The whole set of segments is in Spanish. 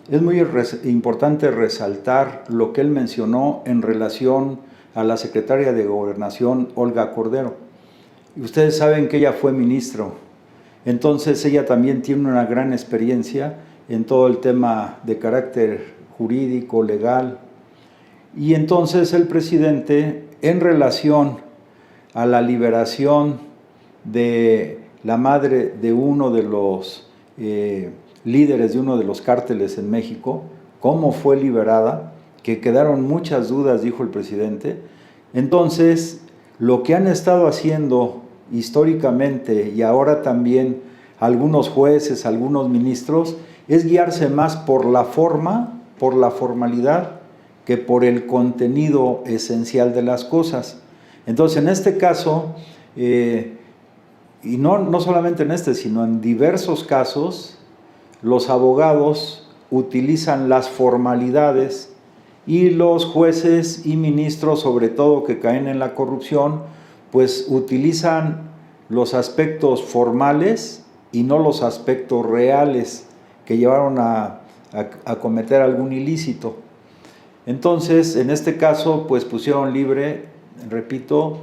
es muy importante resaltar lo que él mencionó en relación a la secretaria de Gobernación, Olga Cordero. Y ustedes saben que ella fue ministro, entonces ella también tiene una gran experiencia en todo el tema de carácter jurídico, legal. Y entonces el presidente, en relación a la liberación de la madre de uno de los líderes de uno de los cárteles en México, cómo fue liberada, que quedaron muchas dudas, dijo el presidente. Entonces, lo que han estado haciendo históricamente y ahora también algunos jueces, algunos ministros, es guiarse más por la forma, por la formalidad, que por el contenido esencial de las cosas. Entonces, en este caso, y no solamente en este, sino en diversos casos, los abogados utilizan las formalidades y los jueces y ministros, sobre todo que caen en la corrupción, pues utilizan los aspectos formales y no los aspectos reales que llevaron a cometer algún ilícito. Entonces, en este caso, pues pusieron libre, repito,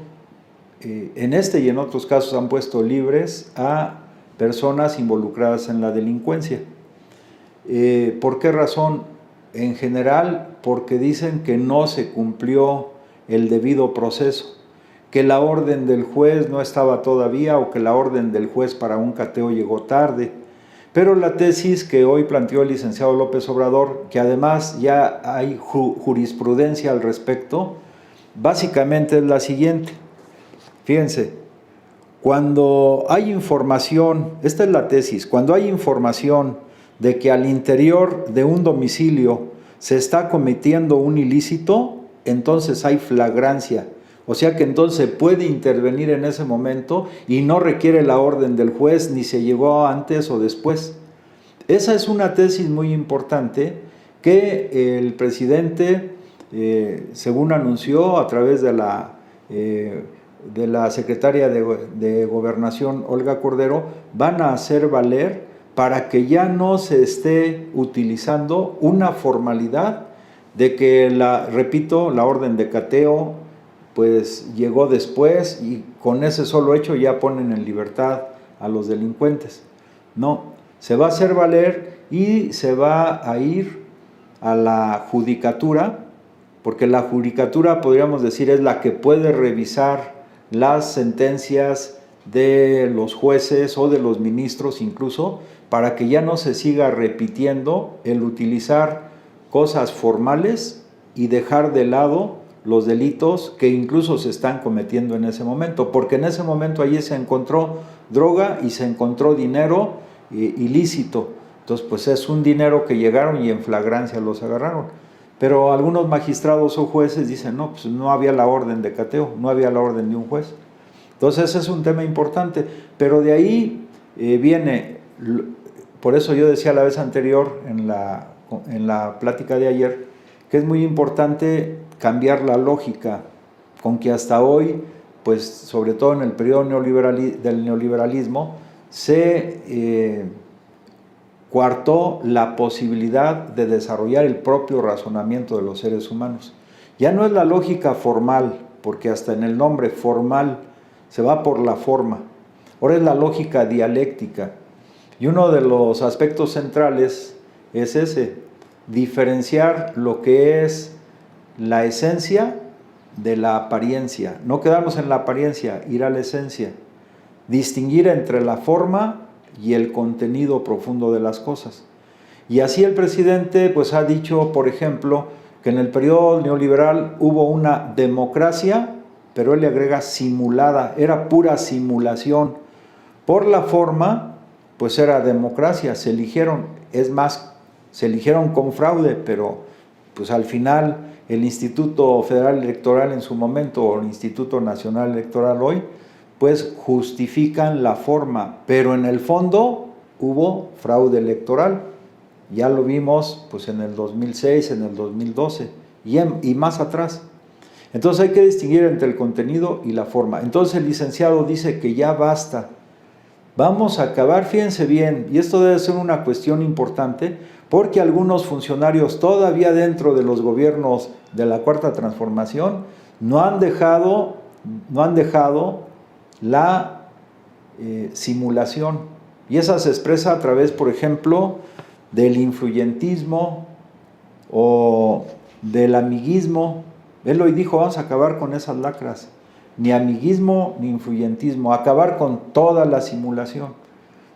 en este y en otros casos han puesto libres a personas involucradas en la delincuencia. ¿Por qué razón? En general, porque dicen que no se cumplió el debido proceso, que la orden del juez no estaba todavía o que la orden del juez para un cateo llegó tarde. Pero la tesis que hoy planteó el licenciado López Obrador, que además ya hay jurisprudencia al respecto, básicamente es la siguiente. Fíjense, cuando hay información, esta es la tesis, cuando hay información de que al interior de un domicilio se está cometiendo un ilícito, entonces hay flagrancia. O sea que entonces puede intervenir en ese momento y no requiere la orden del juez ni se llegó antes o después. Esa es una tesis muy importante que el presidente, según anunció a través de la secretaria de Gobernación, Olga Cordero, van a hacer valer para que ya no se esté utilizando una formalidad de que, repito, la orden de cateo pues llegó después y con ese solo hecho ya ponen en libertad a los delincuentes. No, se va a hacer valer y se va a ir a la judicatura, porque la judicatura, podríamos decir, es la que puede revisar las sentencias de los jueces o de los ministros incluso, para que ya no se siga repitiendo el utilizar cosas formales y dejar de lado los delitos que incluso se están cometiendo en ese momento, porque en ese momento allí se encontró droga y se encontró dinero ilícito. Entonces, pues es un dinero que llegaron y en flagrancia los agarraron. Pero algunos magistrados o jueces dicen, no, pues no había la orden de cateo, no había la orden de un juez. Entonces, ese es un tema importante, pero de ahí viene, por eso yo decía la vez anterior, en la plática de ayer, que es muy importante cambiar la lógica con que hasta hoy, pues sobre todo en el periodo del neoliberalismo, se coartó la posibilidad de desarrollar el propio razonamiento de los seres humanos. Ya no es la lógica formal, porque hasta en el nombre formal se va por la forma. Ahora es la lógica dialéctica. Y uno de los aspectos centrales es ese, diferenciar lo que es la esencia de la apariencia. No quedarnos en la apariencia, ir a la esencia. Distinguir entre la forma y el contenido profundo de las cosas. Y así el presidente pues ha dicho, por ejemplo, que en el periodo neoliberal hubo una democracia, pero él le agrega simulada, era pura simulación. Por la forma, pues era democracia, se eligieron, es más, se eligieron con fraude, pero pues al final el Instituto Federal Electoral en su momento, o el Instituto Nacional Electoral hoy, pues justifican la forma, pero en el fondo hubo fraude electoral. Ya lo vimos pues en el 2006, en el 2012 y más atrás. Entonces hay que distinguir entre el contenido y la forma. Entonces el licenciado dice que ya basta vamos a acabar, fíjense bien, y esto debe ser una cuestión importante, porque algunos funcionarios todavía dentro de los gobiernos de la Cuarta Transformación no han dejado la simulación. Y esa se expresa a través, por ejemplo, del influyentismo o del amiguismo. Él hoy dijo, vamos a acabar con esas lacras. Ni amiguismo ni influyentismo, acabar con toda la simulación.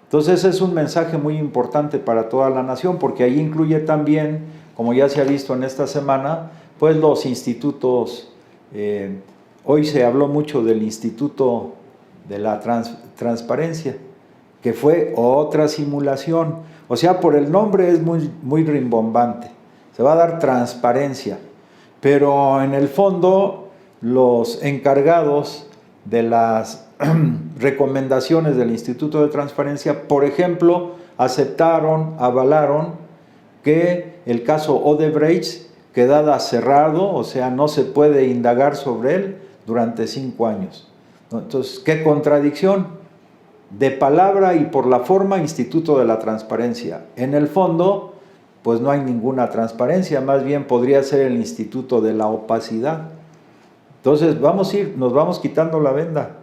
Entonces es un mensaje muy importante para toda la nación, porque ahí incluye también, como ya se ha visto en esta semana, pues los institutos. Hoy se habló mucho del Instituto de la Transparencia, que fue otra simulación. O sea, por el nombre es muy rimbombante. Se va a dar transparencia, pero en el fondo los encargados de las recomendaciones del Instituto de Transparencia, por ejemplo, avalaron que el caso Odebrecht quedara cerrado, o sea, no se puede indagar sobre él durante 5 años. Entonces, ¿qué contradicción? De palabra y por la forma, Instituto de la Transparencia. En el fondo, pues no hay ninguna transparencia, más bien podría ser el Instituto de la Opacidad. Entonces, nos vamos quitando la venda.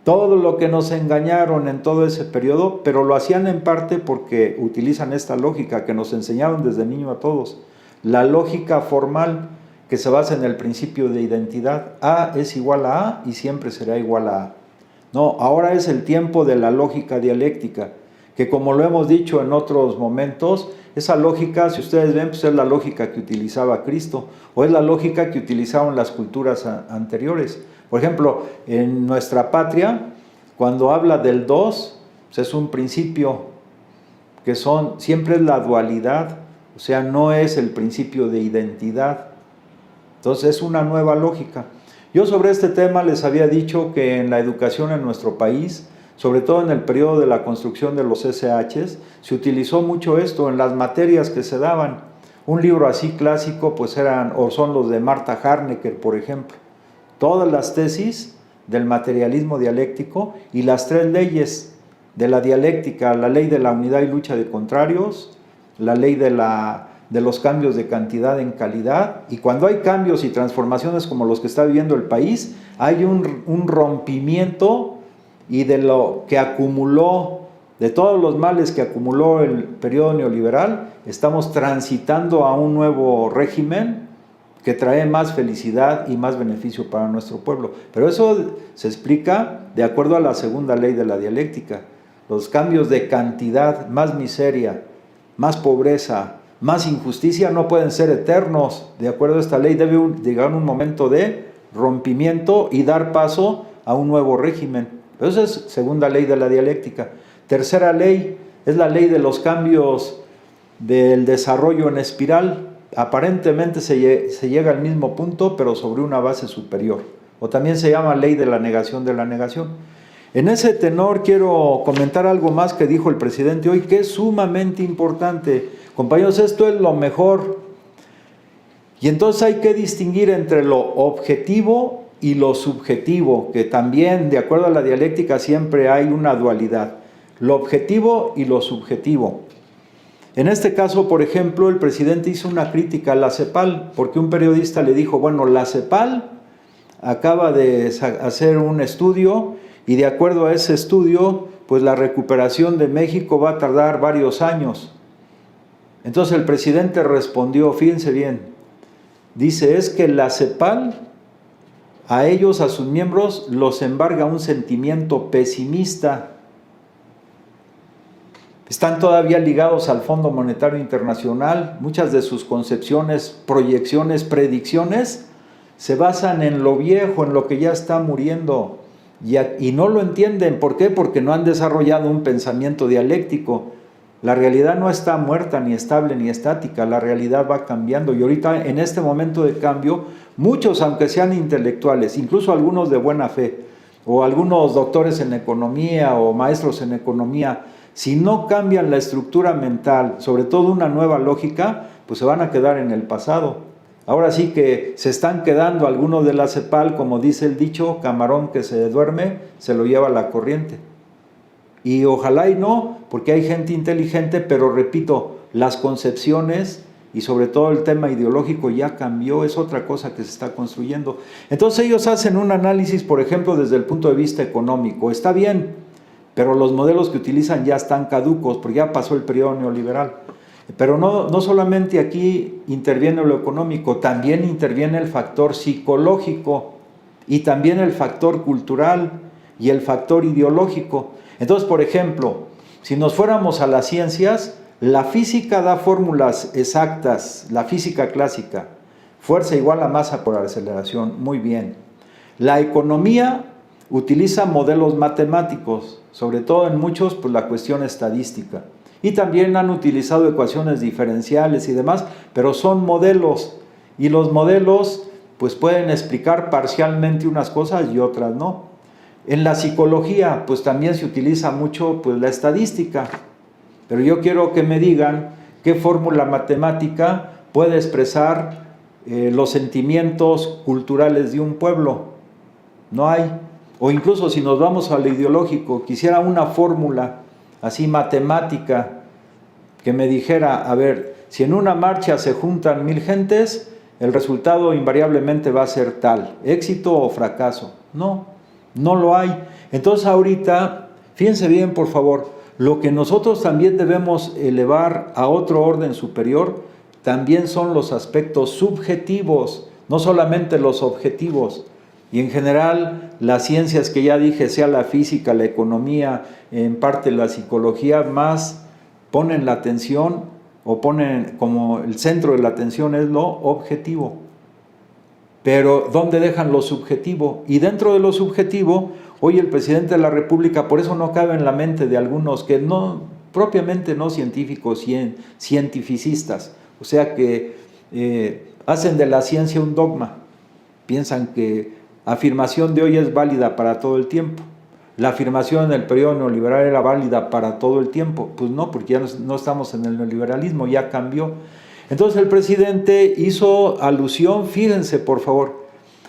Todo lo que nos engañaron en todo ese periodo, pero lo hacían en parte porque utilizan esta lógica que nos enseñaron desde niño a todos. La lógica formal que se basa en el principio de identidad. A es igual a A y siempre será igual a A. No, ahora es el tiempo de la lógica dialéctica, que como lo hemos dicho en otros momentos, esa lógica, si ustedes ven, pues es la lógica que utilizaba Cristo, o es la lógica que utilizaron las culturas anteriores. Por ejemplo, en nuestra patria, cuando habla del dos, pues es un principio que siempre es la dualidad, o sea, no es el principio de identidad. Entonces es una nueva lógica. Yo sobre este tema les había dicho que en la educación en nuestro país, sobre todo en el periodo de la construcción de los SHs, se utilizó mucho esto en las materias que se daban. Un libro así clásico pues son los de Marta Harnecker, por ejemplo. Todas las tesis del materialismo dialéctico y las 3 leyes de la dialéctica, la ley de la unidad y lucha de contrarios, la ley de los cambios de cantidad en calidad, y cuando hay cambios y transformaciones como los que está viviendo el país, hay un rompimiento, y de lo que acumuló, de todos los males que acumuló el periodo neoliberal, estamos transitando a un nuevo régimen que trae más felicidad y más beneficio para nuestro pueblo. Pero eso se explica de acuerdo a la segunda ley de la dialéctica. Los cambios de cantidad, más miseria, más pobreza, más injusticia no pueden ser eternos. De acuerdo a esta ley debe llegar un momento de rompimiento y dar paso a un nuevo régimen. Esa es segunda ley de la dialéctica. Tercera ley es la ley de los cambios del desarrollo en espiral. Aparentemente se llega al mismo punto, pero sobre una base superior. O también se llama ley de la negación de la negación. En ese tenor quiero comentar algo más que dijo el presidente hoy, que es sumamente importante. Compañeros, esto es lo mejor. Y entonces hay que distinguir entre lo objetivo y lo subjetivo, que también, de acuerdo a la dialéctica, siempre hay una dualidad. Lo objetivo y lo subjetivo. En este caso, por ejemplo, el presidente hizo una crítica a la CEPAL, porque un periodista le dijo, bueno, la CEPAL acaba de hacer un estudio, y de acuerdo a ese estudio, pues la recuperación de México va a tardar varios años. Entonces el presidente respondió, fíjense bien, dice, es que la CEPAL, a ellos, a sus miembros, los embarga un sentimiento pesimista. Están todavía ligados al Fondo Monetario Internacional. Muchas de sus concepciones, proyecciones, predicciones se basan en lo viejo, en lo que ya está muriendo. Y no lo entienden. ¿Por qué? Porque no han desarrollado un pensamiento dialéctico. La realidad no está muerta, ni estable, ni estática. La realidad va cambiando. Y ahorita, en este momento de cambio, muchos, aunque sean intelectuales, incluso algunos de buena fe, o algunos doctores en economía o maestros en economía, si no cambian la estructura mental, sobre todo una nueva lógica, pues se van a quedar en el pasado. Ahora sí que se están quedando algunos de la CEPAL, como dice el dicho, camarón que se duerme, se lo lleva la corriente. Y ojalá y no, porque hay gente inteligente, pero repito, las concepciones y sobre todo el tema ideológico ya cambió, es otra cosa que se está construyendo. Entonces ellos hacen un análisis, por ejemplo, desde el punto de vista económico. Está bien, pero los modelos que utilizan ya están caducos, porque ya pasó el periodo neoliberal. Pero no solamente aquí interviene lo económico, también interviene el factor psicológico y también el factor cultural y el factor ideológico. Entonces, por ejemplo, si nos fuéramos a las ciencias, la física da fórmulas exactas, la física clásica, fuerza igual a masa por aceleración, muy bien. La economía utiliza modelos matemáticos, sobre todo en muchos, pues la cuestión estadística. Y también han utilizado ecuaciones diferenciales y demás, pero son modelos. Y los modelos, pues pueden explicar parcialmente unas cosas y otras no. En la psicología, pues también se utiliza mucho pues, la estadística. Pero yo quiero que me digan qué fórmula matemática puede expresar los sentimientos culturales de un pueblo. No hay. O incluso si nos vamos al ideológico, quisiera una fórmula así matemática que me dijera, a ver, si en una marcha se juntan 1000 gentes, el resultado invariablemente va a ser tal, éxito o fracaso. No lo hay. Entonces ahorita, fíjense bien por favor, lo que nosotros también debemos elevar a otro orden superior, también son los aspectos subjetivos, no solamente los objetivos. Y en general, las ciencias que ya dije, sea la física, la economía, en parte la psicología, más ponen la atención o ponen como el centro de la atención es lo objetivo. Pero ¿dónde dejan lo subjetivo? Y dentro de lo subjetivo, hoy el presidente de la República, por eso no cabe en la mente de algunos que no, propiamente no científicos, cientificistas, o sea que hacen de la ciencia un dogma, piensan que afirmación de hoy es válida para todo el tiempo. La afirmación en el periodo neoliberal era válida para todo el tiempo. Pues no, porque ya no estamos en el neoliberalismo, ya cambió. Entonces el presidente hizo alusión, fíjense por favor,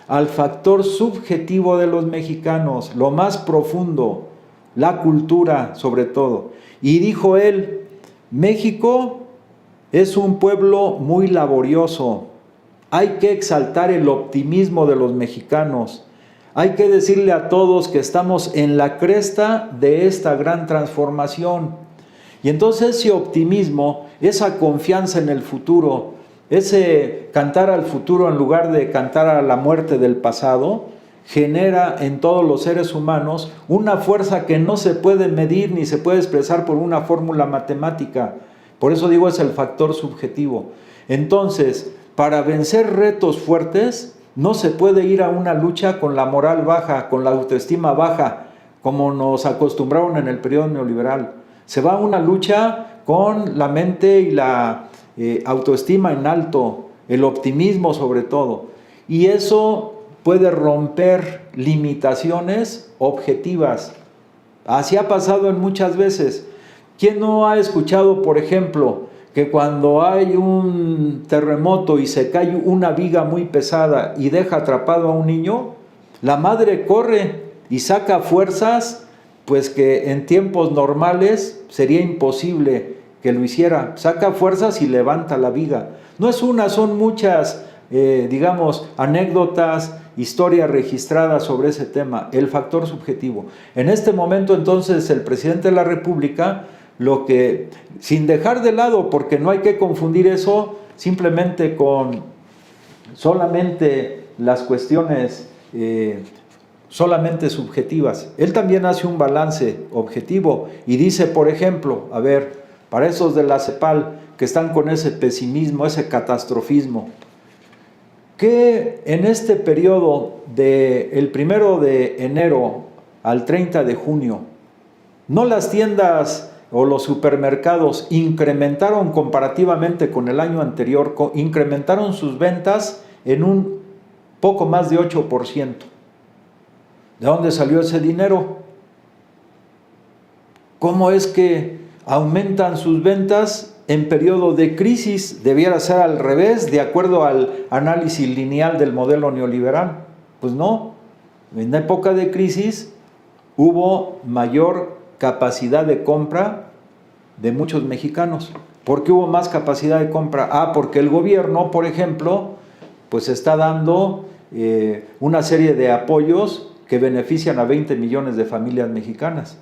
al factor subjetivo de los mexicanos, lo más profundo, la cultura sobre todo. Y dijo él, México es un pueblo muy laborioso. Hay que exaltar el optimismo de los mexicanos. Hay que decirle a todos que estamos en la cresta de esta gran transformación. Y entonces ese optimismo, esa confianza en el futuro, ese cantar al futuro en lugar de cantar a la muerte del pasado, genera en todos los seres humanos una fuerza que no se puede medir ni se puede expresar por una fórmula matemática. Por eso digo, es el factor subjetivo. Entonces, para vencer retos fuertes, no se puede ir a una lucha con la moral baja, con la autoestima baja, como nos acostumbraron en el periodo neoliberal. Se va a una lucha con la mente y la autoestima en alto, el optimismo sobre todo. Y eso puede romper limitaciones objetivas. Así ha pasado en muchas veces. ¿Quién no ha escuchado, por ejemplo, que cuando hay un terremoto y se cae una viga muy pesada y deja atrapado a un niño, la madre corre y saca fuerzas, pues que en tiempos normales sería imposible que lo hiciera? Saca fuerzas y levanta la viga. No es una, son muchas, anécdotas, historias registradas sobre ese tema, el factor subjetivo. En este momento entonces el presidente de la República, lo que, sin dejar de lado, porque no hay que confundir eso simplemente con solamente las cuestiones solamente subjetivas. Él también hace un balance objetivo y dice, por ejemplo, a ver, para esos de la CEPAL que están con ese pesimismo, ese catastrofismo, que en este periodo del 1 de enero al 30 de junio, no las tiendas o los supermercados incrementaron comparativamente con el año anterior, incrementaron sus ventas en un poco más de 8%. ¿De dónde salió ese dinero? ¿Cómo es que aumentan sus ventas en periodo de crisis? Debiera ser al revés, de acuerdo al análisis lineal del modelo neoliberal. Pues no, en época de crisis hubo mayor capacidad de compra de muchos mexicanos. ¿Por qué hubo más capacidad de compra? Porque el gobierno, por ejemplo, pues está dando una serie de apoyos que benefician a 20 millones de familias mexicanas.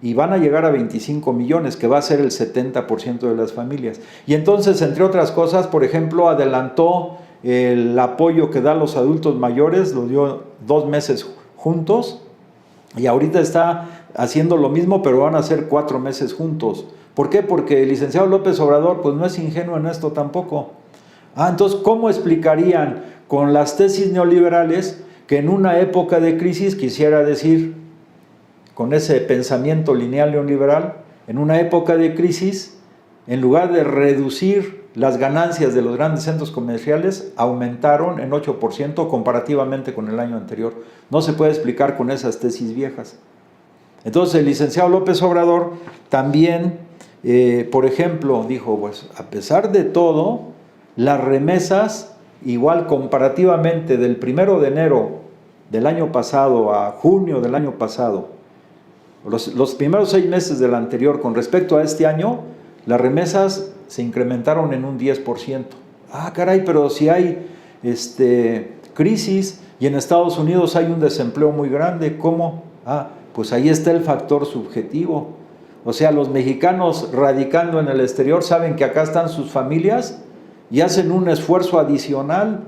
Y van a llegar a 25 millones, que va a ser el 70% de las familias. Y entonces, entre otras cosas, por ejemplo, adelantó el apoyo que da a los adultos mayores, lo dio 2 meses juntos, y ahorita está haciendo lo mismo, pero van a ser 4 meses juntos. ¿Por qué? Porque el licenciado López Obrador pues no es ingenuo en esto tampoco. Entonces, ¿cómo explicarían con las tesis neoliberales que en una época de crisis, quisiera decir, con ese pensamiento lineal neoliberal, en una época de crisis, en lugar de reducir las ganancias de los grandes centros comerciales, aumentaron en 8% comparativamente con el año anterior? No se puede explicar con esas tesis viejas. Entonces el licenciado López Obrador también, por ejemplo, dijo, pues a pesar de todo, las remesas, igual comparativamente del 1 de enero del año pasado a junio del año pasado, los primeros 6 meses del anterior con respecto a este año, las remesas se incrementaron en un 10%. Caray, pero si hay crisis y en Estados Unidos hay un desempleo muy grande, ¿cómo? Pues ahí está el factor subjetivo. O sea, los mexicanos radicando en el exterior saben que acá están sus familias y hacen un esfuerzo adicional.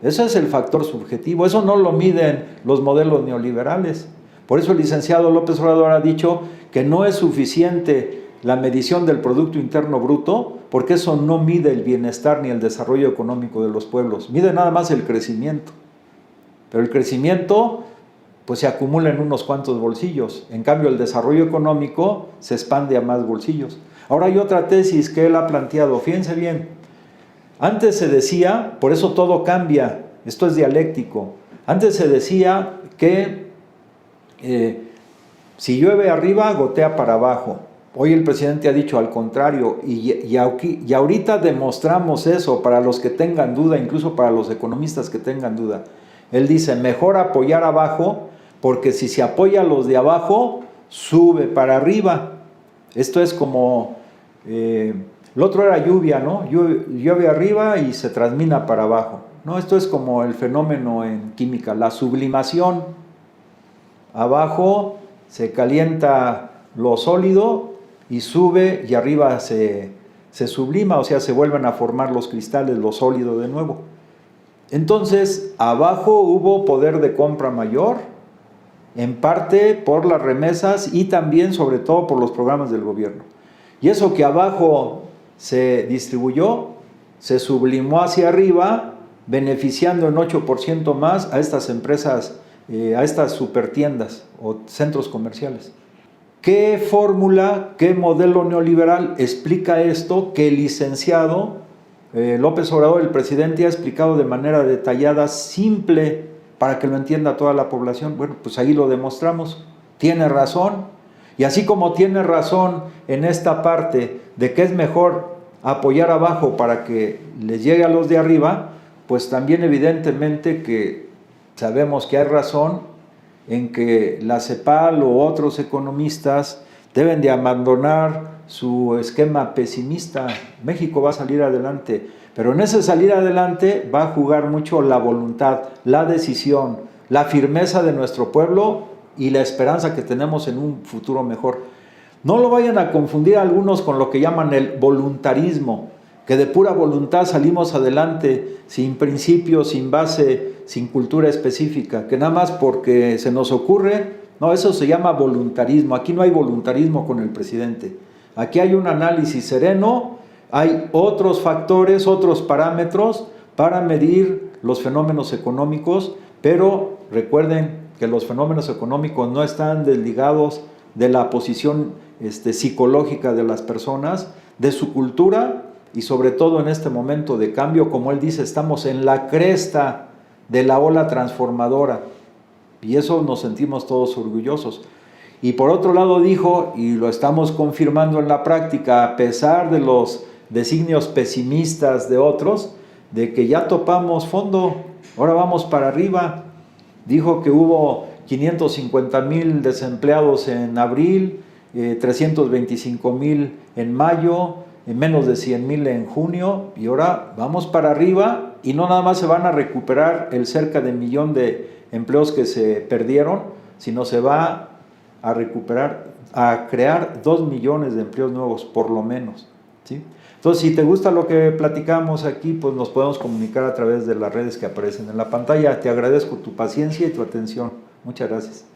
Ese es el factor subjetivo. Eso no lo miden los modelos neoliberales. Por eso el licenciado López Obrador ha dicho que no es suficiente la medición del Producto Interno Bruto, porque eso no mide el bienestar ni el desarrollo económico de los pueblos. Mide nada más el crecimiento. Pero el crecimiento pues se acumula en unos cuantos bolsillos. En cambio, el desarrollo económico se expande a más bolsillos. Ahora hay otra tesis que él ha planteado. Fíjense bien. Antes se decía, por eso todo cambia, esto es dialéctico. Antes se decía que si llueve arriba, gotea para abajo. Hoy el presidente ha dicho al contrario, y ahorita demostramos eso para los que tengan duda, incluso para los economistas que tengan duda. Él dice, mejor apoyar abajo, porque si se apoya a los de abajo, sube para arriba. Esto es como, lo otro era lluvia, ¿no? Llueve arriba y se transmina para abajo. No, esto es como el fenómeno en química, la sublimación. Abajo se calienta lo sólido y sube, y arriba se sublima, o sea, se vuelven a formar los cristales, lo sólido de nuevo. Entonces, abajo hubo poder de compra mayor, en parte por las remesas y también, sobre todo, por los programas del gobierno. Y eso que abajo se distribuyó, se sublimó hacia arriba, beneficiando en 8% más a estas empresas, a estas supertiendas o centros comerciales. ¿Qué fórmula, qué modelo neoliberal explica esto que el licenciado López Obrador, el presidente, ha explicado de manera detallada, simple, para que lo entienda toda la población? Bueno, pues ahí lo demostramos. Tiene razón. Y así como tiene razón en esta parte de que es mejor apoyar abajo para que les llegue a los de arriba, pues también evidentemente que sabemos que hay razón en que la CEPAL o otros economistas deben de abandonar su esquema pesimista. México va a salir adelante, pero en ese salir adelante va a jugar mucho la voluntad, la decisión, la firmeza de nuestro pueblo y la esperanza que tenemos en un futuro mejor. No lo vayan a confundir algunos con lo que llaman el voluntarismo, que de pura voluntad salimos adelante, sin principios, sin base, sin cultura específica, que nada más porque se nos ocurre. No, eso se llama voluntarismo. Aquí no hay voluntarismo con el presidente. Aquí hay un análisis sereno, hay otros factores, otros parámetros para medir los fenómenos económicos, pero recuerden que los fenómenos económicos no están desligados de la posición psicológica de las personas, de su cultura, y sobre todo en este momento de cambio, como él dice, estamos en la cresta de la ola transformadora, y eso nos sentimos todos orgullosos. Y por otro lado dijo, y lo estamos confirmando en la práctica, a pesar de los designios pesimistas de otros, de que ya topamos fondo, ahora vamos para arriba. Dijo que hubo 550,000 desempleados en abril, 325,000 en mayo, menos de 100,000 en junio, y ahora vamos para arriba, y no nada más se van a recuperar el cerca de 1,000,000 de empleos que se perdieron, sino se va a recuperar, a crear 2 millones de empleos nuevos, por lo menos, ¿sí? Entonces, si te gusta lo que platicamos aquí, pues nos podemos comunicar a través de las redes que aparecen en la pantalla. Te agradezco tu paciencia y tu atención. Muchas gracias.